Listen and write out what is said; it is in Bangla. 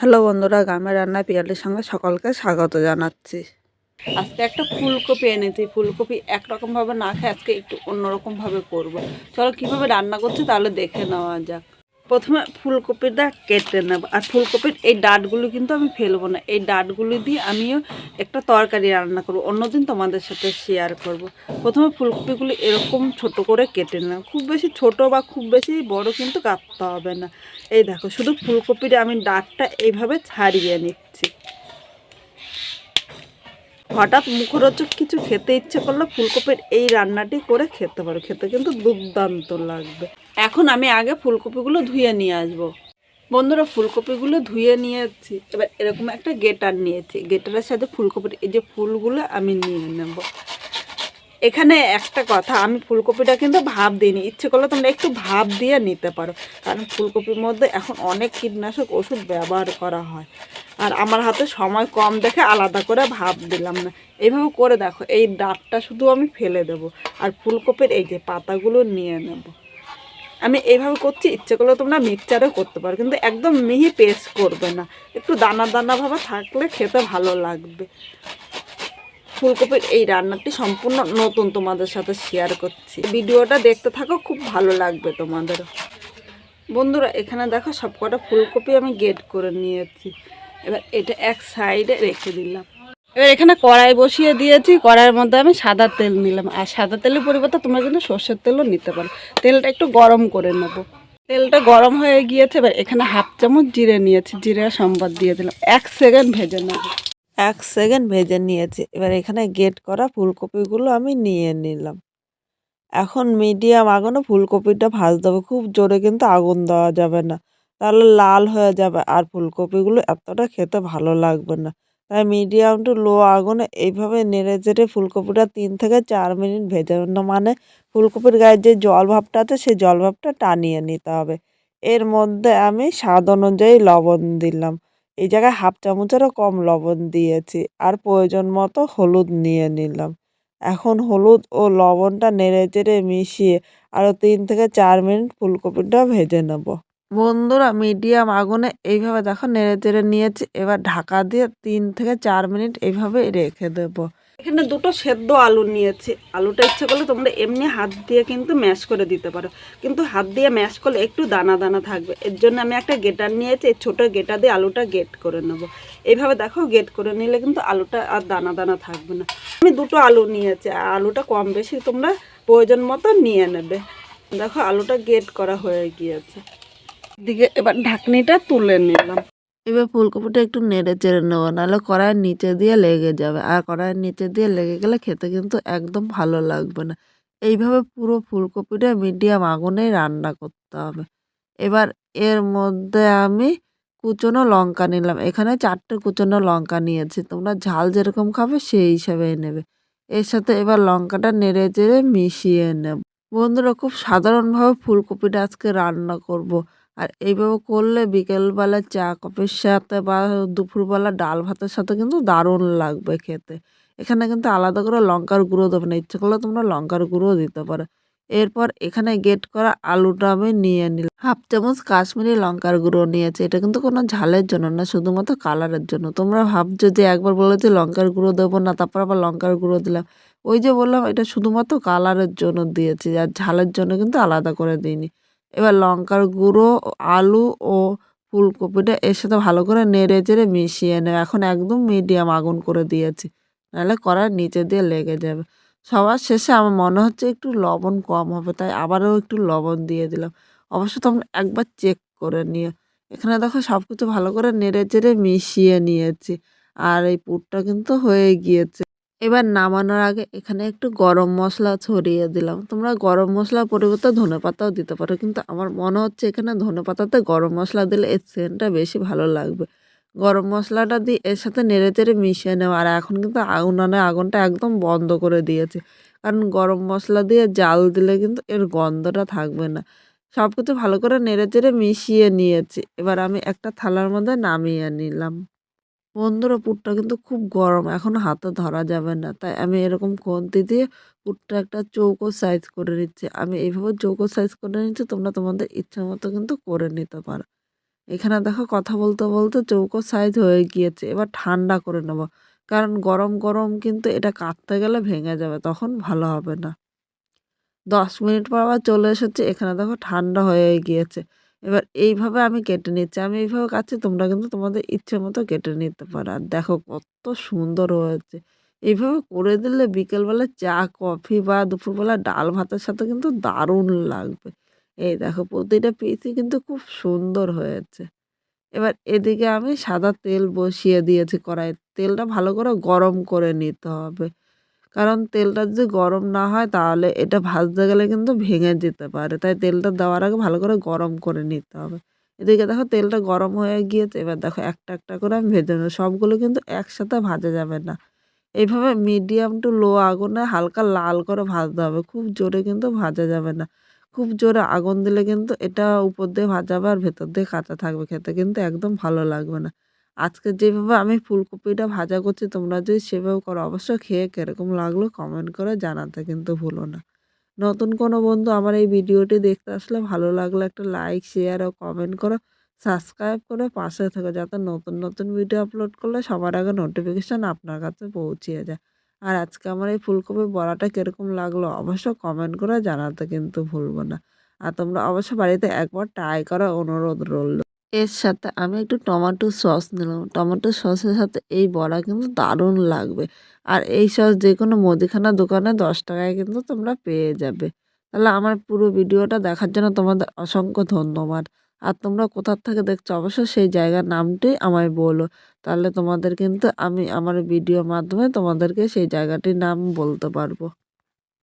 হ্যালো বন্ধুরা, গ্রামের রান্নায় পিয়ালির সঙ্গে সকলকে স্বাগত জানাচ্ছি। আজকে একটা ফুলকপি এনেছি। ফুলকপি একরকমভাবে না খেয়ে আজকে একটু অন্যরকমভাবে করব। চলো কীভাবে রান্না করছি তাহলে দেখে নেওয়া যাক। প্রথমে ফুলকপিটা কেটে নেব, আর ফুলকপির এই ডাঁটগুলো কিন্তু আমি ফেলবো না। এই ডাঁটগুলো দিয়ে আমিও একটা তরকারি রান্না করব, অন্যদিন তোমাদের সাথে শেয়ার করব। প্রথমে ফুলকপিগুলো এরকম ছোট করে কেটে নিলাম, খুব বেশি ছোট বা খুব বেশি বড় কিন্তু কাটতে হবে না। এই দেখো, শুধু ফুলকপির আমি ডাঁটটা এইভাবে ছাড়িয়ে নিচ্ছি। হঠাৎ মুখরোচক কিছু খেতে ইচ্ছে করলে ফুলকপির এই রান্নাটি করে খেতে পারো, খেতে কিন্তু দুর্দান্ত লাগবে। এখন আমি আগে ফুলকপিগুলো ধুয়ে নিয়ে আসবো। বন্ধুরা, ফুলকপিগুলো ধুয়ে নিয়েছি। এবার এরকম একটা গেটার নিয়েছি, গেটারের সাথে ফুলকপির এই যে ফুলগুলো আমি নিয়ে নেব। এখানে একটা কথা, আমি ফুলকপিটা কিন্তু ভাপ দিইনি, ইচ্ছে করলে তোমরা একটু ভাপ দিয়ে নিতে পারো, কারণ ফুলকপির মধ্যে এখন অনেক কীটনাশক ওষুধ ব্যবহার করা হয়। আর আমার হাতে সময় কম দেখে আলাদা করে ভাপ দিলাম না। এইভাবে করে দেখো, এই ডাঁটটা শুধু আমি ফেলে দেব, আর ফুলকপির এই যে পাতাগুলো নিয়ে নেব। আমি এইভাবে করছি, ইচ্ছে করলে তোমরা মিক্সচারে করতে পারো, কিন্তু একদম মিহি পেস্ট করবে না, একটু দানা দানাভাবে থাকলে খেতে ভালো লাগবে। ফুলকপির এই রান্নাটি সম্পূর্ণ নতুন, তোমাদের সাথে শেয়ার করছি। ভিডিওটা দেখতে থাকো, খুব ভালো লাগবে তোমাদের। বন্ধুরা, এখানে দেখো সবকটা ফুলকপি আমি গেট করে নিয়েছি। এবার এটা এক সাইডে রেখে দিলাম। এবার এখানে কড়াই বসিয়ে দিয়েছি, কড়াইয়ের মধ্যে আমি সাদা তেল নিলাম, আর সাদা তেলের পরিবর্তে তোমরা কিন্তু সর্ষের তেলও নিতে পারো। তেলটা একটু গরম করে নেব। তেলটা গরম হয়ে গিয়েছে, এবার এখানে হাফ চামচ জিরে নিয়েছি, জিরে সম্বাদ দিয়ে দিলাম। 1 সেকেন্ড ভেজে নেব। 1 সেকেন্ড ভেজে নিয়েছি। এবার এখানে গেট করা ফুলকপিগুলো আমি নিয়ে নিলাম। এখন মিডিয়াম আগুনে ফুলকপিটা ভাজতে হবে, খুব জোরে কিন্তু আগুন দেওয়া যাবে না, তাহলে লাল হয়ে যাবে আর ফুলকপিগুলো এতটা খেতে ভালো লাগবে না। তাই মিডিয়াম টু লো আগুনে এইভাবে নেড়ে চেড়ে ফুলকপিটা 3 থেকে 4 মিনিট ভেজে নেব, মানে ফুলকপির গায়ে যে জল ভাবটা আছে সেই জল ভাবটা টানিয়ে নিতে হবে। এর মধ্যে আমি স্বাদ অনুযায়ী লবণ দিলাম, এই জায়গায় হাফ চামচেরও কম লবণ দিয়েছি, আর প্রয়োজন মতো হলুদ নিয়ে নিলাম। এখন হলুদ ও লবণটা নেড়েচেড়ে মিশিয়ে আরও 3 থেকে 4 মিনিট ফুলকপিটা ভেজে নেব। বন্ধুরা, মিডিয়াম আগুনে এইভাবে দেখো নেড়েচেড়ে নিয়েছি। এবার ঢাকা দিয়ে 3 থেকে 4 মিনিট এইভাবে রেখে দেব। এখানে দুটো সেদ্ধ আলু নিয়েছি। আলুটা ইচ্ছে করলে তোমরা এমনি হাত দিয়ে কিন্তু ম্যাশ করে দিতে পারো, কিন্তু হাত দিয়ে ম্যাশ করলে একটু দানা দানা থাকবে। এর জন্য আমি একটা গেটার নিয়েছি, এই ছোটো গেটার দিয়ে আলুটা গেট করে নেব। এইভাবে দেখো, গেট করে নিলে কিন্তু আলুটা আর দানা দানা থাকবে না। আমি দুটো আলু নিয়েছি, আর আলুটা কম বেশি তোমরা প্রয়োজন মতো নিয়ে নেবে। দেখো, আলুটা গেট করা হয়ে গিয়েছে। দিকে এবার ঢাকনিটা তুলে নিলাম। এবার ফুলকপিটা একটু নেড়ে চেড়ে নেবো, নাহলে কড়াইয়ের নিচে দিয়ে লেগে যাবে, আর কড়াইয়ের নিচে দিয়ে লেগে গেলে খেতে কিন্তু একদম ভালো লাগবে না। এইভাবে পুরো ফুলকপিটা মিডিয়াম আগুনেই রান্না করতে হবে। এবার এর মধ্যে আমি কুচনো লঙ্কা নিলাম, এখানে 4টে কুচনো লঙ্কা নিয়েছি, তোমরা ঝাল যেরকম খাবে সেই হিসাবে নেবে। এর সাথে এবার লঙ্কাটা নেড়ে চেড়ে মিশিয়ে নেব। বন্ধুরা, খুব সাধারণভাবে ফুলকপিটা আজকে রান্না করব। আর এইভাবে করলে বিকেলবেলা চা কফির সাথে বা দুপুরবেলা ডাল ভাতের সাথে কিন্তু দারুণ লাগবে খেতে। এখানে কিন্তু আলাদা করে লঙ্কার গুঁড়ো দেবে না, ইচ্ছে করলে তোমরা লঙ্কার গুঁড়ো দিতে পারো। এরপর এখানে গেট করা আলুটা আমি নিয়ে নিলাম, হাফ চামচ কাশ্মীরি লঙ্কার গুঁড়ো নিয়েছি। এটা কিন্তু কোনো ঝালের জন্য না, শুধুমাত্র কালারের জন্য। তোমরা ভাবছো যে একবার বলেছি লঙ্কার গুঁড়ো দেবো না, তারপর আবার লঙ্কার গুঁড়ো দিলাম। ওই যে বললাম, এটা শুধুমাত্র কালারের জন্য দিয়েছি, আর ঝালের জন্য কিন্তু আলাদা করে দিইনি। এবার লঙ্কার গুঁড়ো, আলু ও ফুলকপিটা এর সাথে ভালো করে নেড়ে চেড়ে মিশিয়ে নেব। এখন একদম মিডিয়াম আগুন করে দিয়েছি, নাহলে কড়াইয়ের নিচে দিয়ে লেগে যাবে। সবার শেষে আমার মনে হচ্ছে একটু লবণ কম হবে, তাই আবারও একটু লবণ দিয়ে দিলাম। অবশ্য তোমরা একবার চেক করে নিও। এখানে দেখো সব কিছু ভালো করে নেড়ে চেড়ে মিশিয়ে নিয়েছি, আর এই পুরটা কিন্তু হয়ে গিয়েছে। এবার নামানোর আগে এখানে একটু গরম মশলা ছড়িয়ে দিলাম। তোমরা গরম মশলার পরিবর্তে ধনেপাতাও দিতে পারো, কিন্তু আমার মনে হচ্ছে এখানে ধনেপাতাতে গরম মশলা দিলে এর সেন্টটা বেশি ভালো লাগবে। গরম মশলাটা দিয়ে এর সাথে নেড়েচেড়ে মিশিয়ে নেওয়া। আর এখন কিন্তু উনানের আগুনটা একদম বন্ধ করে দিয়েছে, কারণ গরম মশলা দিয়ে জাল দিলে কিন্তু এর গন্ধটা থাকবে না। সব কিছু ভালো করে নেড়েচেড়ে মিশিয়ে নিয়েছি। এবার আমি একটা থালার মধ্যে নামিয়ে নিলাম। বন্ধুরা, পুরটা কিন্তু খুব গরম, এখন হাতে ধরা যাবে না, তাই আমি এরকম খুন্তি দিয়ে পুরটা একটা চৌকো সাইজ করে নিচ্ছি। আমি এইভাবে চৌকো সাইজ করে নিচ্ছি, তোমরা তোমাদের ইচ্ছা মতো কিন্তু করে নিতে পারো। এখানে দেখো কথা বলতে বলতে চৌকো সাইজ হয়ে গিয়েছে। এবার ঠান্ডা করে নেব, কারণ গরম গরম কিন্তু এটা কাটতে গেলে ভেঙে যাবে, তখন ভালো হবে না। 10 মিনিট পর আবার চলে এসেছি, এখানে দেখো ঠান্ডা হয়ে গিয়েছে। এবার এইভাবে আমি কেটে নিচ্ছি, আমি এইভাবে কাটছি, তোমরা কিন্তু তোমাদের ইচ্ছে মতো কেটে নিতে পারো। আর দেখো কত সুন্দর হয়েছে। এইভাবে করে দিলে বিকেলবেলা চা কফি বা দুপুরবেলা ডাল ভাতের সাথে কিন্তু দারুণ লাগবে। এই দেখো প্রতিটা পিসই কিন্তু খুব সুন্দর হয়েছে। এবার এদিকে আমি সাদা তেল বসিয়ে দিয়েছি কড়াইয়ে। তেলটা ভালো করে গরম করে নিতে হবে। কারণ তেলটা যদি গরম না হয় তাহলে এটা ভাজতে গেলে কিন্তু ভেঙে যেতে পারে। তাই তেলটা দেওয়ার আগে ভালো করে গরম করে নিতে হবে। এদিকে দেখো তেলটা গরম হয়ে গিয়েছে। এবার দেখো একটা, একটা করে আমি ভেজে নেব। সবগুলো কিন্তু একসাথে ভাজা যাবে না। এইভাবে মিডিয়াম টু লো আগুনে হালকা লাল করে ভাজতে হবে। খুব জোরে কিন্তু ভাজা যাবে না। খুব জোরে আগুন দিলে কিন্তু এটা উপর দিয়ে ভাজা হবে আর ভেতর দিয়ে কাঁচা থাকবে। খেতে কিন্তু একদম ভালো লাগবে না। আজকে যেভাবে আমি ফুলকপিটা ভাজা করছি তোমরা যদি সেভাবে করো অবশ্যই খেয়ে কিরকম লাগলো কমেন্ট করে জানাতে কিন্তু ভুলো না। নতুন কোনো বন্ধু আমার এই ভিডিওটি দেখতে আসলে ভালো লাগলে একটা লাইক, শেয়ার ও কমেন্ট করো। সাবস্ক্রাইব করে পাশে থেকো যাতে নতুন, নতুন ভিডিও আপলোড করলে সবার আগে নোটিফিকেশন আপনার কাছে পৌঁছিয়ে যায়। আর আজকে আমার এই ফুলকপির বড়াটা কিরকম লাগলো অবশ্যই কমেন্ট করে জানাতে কিন্তু ভুলবো না। আর তোমরা অবশ্যই বাড়িতে একবার ট্রাই করার অনুরোধ রইল। এর সাথে আমি একটু টমেটো সস নিলাম। টমেটো সসের সাথে এই বড়া কিন্তু দারুণ লাগবে। আর এই সস যেকোনো মুদিখানা দোকানে 10 টাকায় কিন্তু তোমরা পেয়ে যাবে। তাহলে আমার পুরো ভিডিওটা দেখার জন্য তোমাদের অসংখ্য ধন্যবাদ। আর তোমরা কোথা থেকে দেখছো অবশ্যই সেই জায়গার নামটি আমায় বলো। তাহলে তোমাদের কিন্তু আমি আমার ভিডিওর মাধ্যমে তোমাদেরকে সেই জায়গাটির নাম বলতে পারবো।